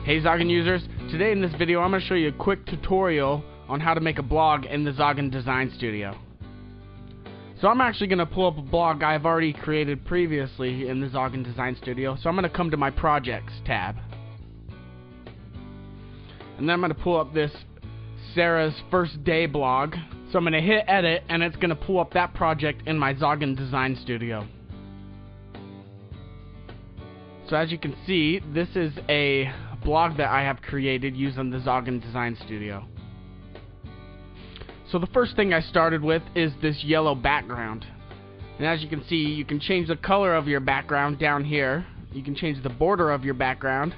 Hey Zoggin users, today in this video I'm going to show you a quick tutorial on how to make a blog in the Zoggin Design Studio. So I'm actually going to pull up a blog I've already created previously in the Zoggin Design Studio. So I'm going to come to my Projects tab. And then I'm going to pull up this Sarah's First Day blog. So I'm going to hit Edit and it's going to pull up that project in my Zoggin Design Studio. So as you can see, this is a blog that I have created using the Zoggin Design Studio. So the first thing I started with is this yellow background. And as you can see, you can change the color of your background down here. You can change the border of your background.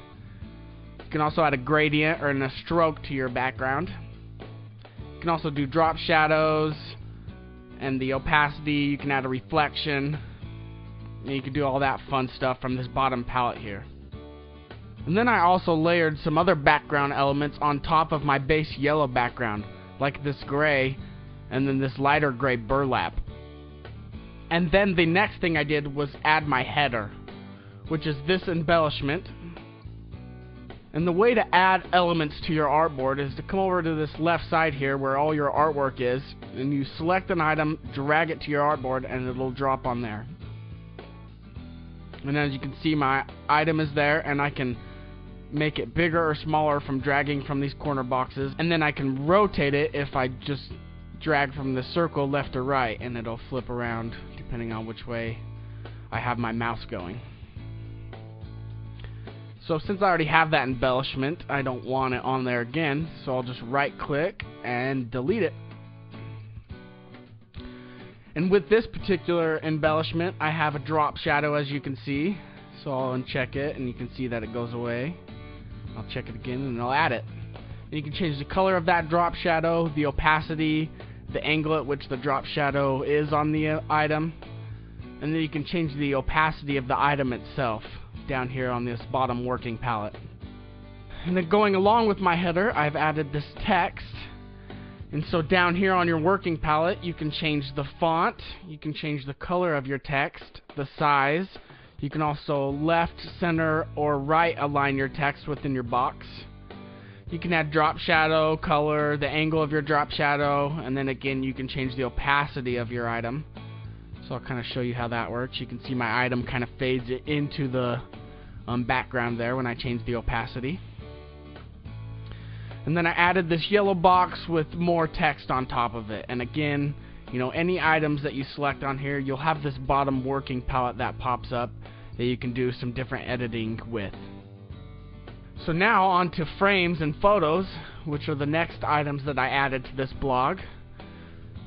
You can also add a gradient or a stroke to your background. You can also do drop shadows and the opacity. You can add a reflection. And you can do all that fun stuff from this bottom palette here. And then I also layered some other background elements on top of my base yellow background, like this gray and then this lighter gray burlap. And then the next thing I did was add my header, which is this embellishment. And the way to add elements to your artboard is to come over to this left side here where all your artwork is, and you select an item, drag it to your artboard, and it'll drop on there. And as you can see, my item is there, and I can make it bigger or smaller from dragging from these corner boxes, and then I can rotate it if I just drag from the circle left or right, and it'll flip around depending on which way I have my mouse going. So since I already have that embellishment, I don't want it on there again, so I'll just right click and delete it. And with this particular embellishment, I have a drop shadow, as you can see. So I'll uncheck it and you can see that it goes away. I'll check it again and I'll add it. And you can change the color of that drop shadow, the opacity, the angle at which the drop shadow is on the item, and then you can change the opacity of the item itself down here on this bottom working palette. And then going along with my header, I've added this text. And so down here on your working palette, you can change the font, you can change the color of your text, the size. You can also left, center, or right align your text within your box. You can add drop shadow, color, the angle of your drop shadow, and then again you can change the opacity of your item. So I'll kind of show you how that works. You can see my item kind of fades it into the background there when I change the opacity. And then I added this yellow box with more text on top of it. And again, you know, any items that you select on here, you'll have this bottom working palette that pops up that you can do some different editing with. So now on to frames and photos, which are the next items that I added to this blog.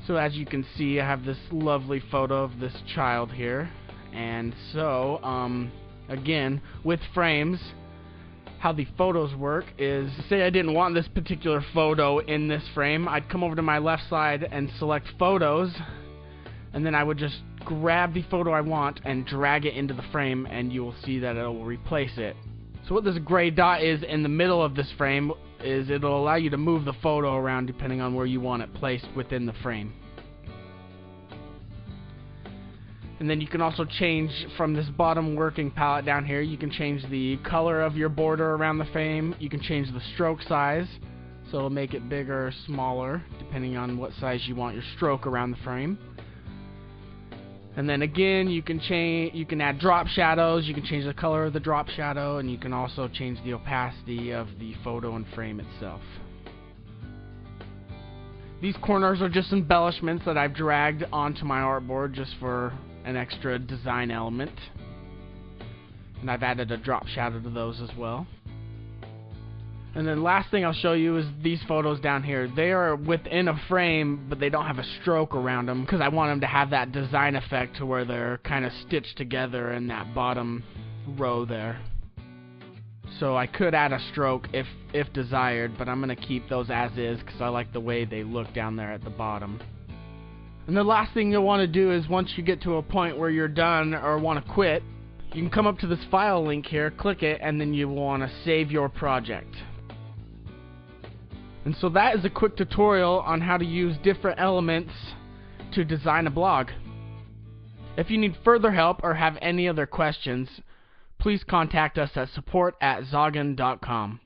So as you can see, I have this lovely photo of this child here. And so, again, with frames, how the photos work is, say I didn't want this particular photo in this frame, I'd come over to my left side and select photos, and then I would just grab the photo I want and drag it into the frame, and you will see that it will replace it. So what this gray dot is in the middle of this frame is it'll allow you to move the photo around depending on where you want it placed within the frame. And then you can also change from this bottom working palette down here, you can change the color of your border around the frame. You can change the stroke size, so it'll make it bigger or smaller depending on what size you want your stroke around the frame. And then again, you can add drop shadows, you can change the color of the drop shadow, and you can also change the opacity of the photo and frame itself. These corners are just embellishments that I've dragged onto my artboard just for an extra design element, and I've added a drop shadow to those as well. And then last thing I'll show you is these photos down here. They are within a frame, but they don't have a stroke around them because I want them to have that design effect to where they're kind of stitched together in that bottom row there. So I could add a stroke if desired, but I'm going to keep those as is because I like the way they look down there at the bottom. And the last thing you'll want to do is once you get to a point where you're done or want to quit, you can come up to this file link here, click it, and then you will want to save your project. And so that is a quick tutorial on how to use different elements to design a blog. If you need further help or have any other questions, please contact us at support@zoggin.com.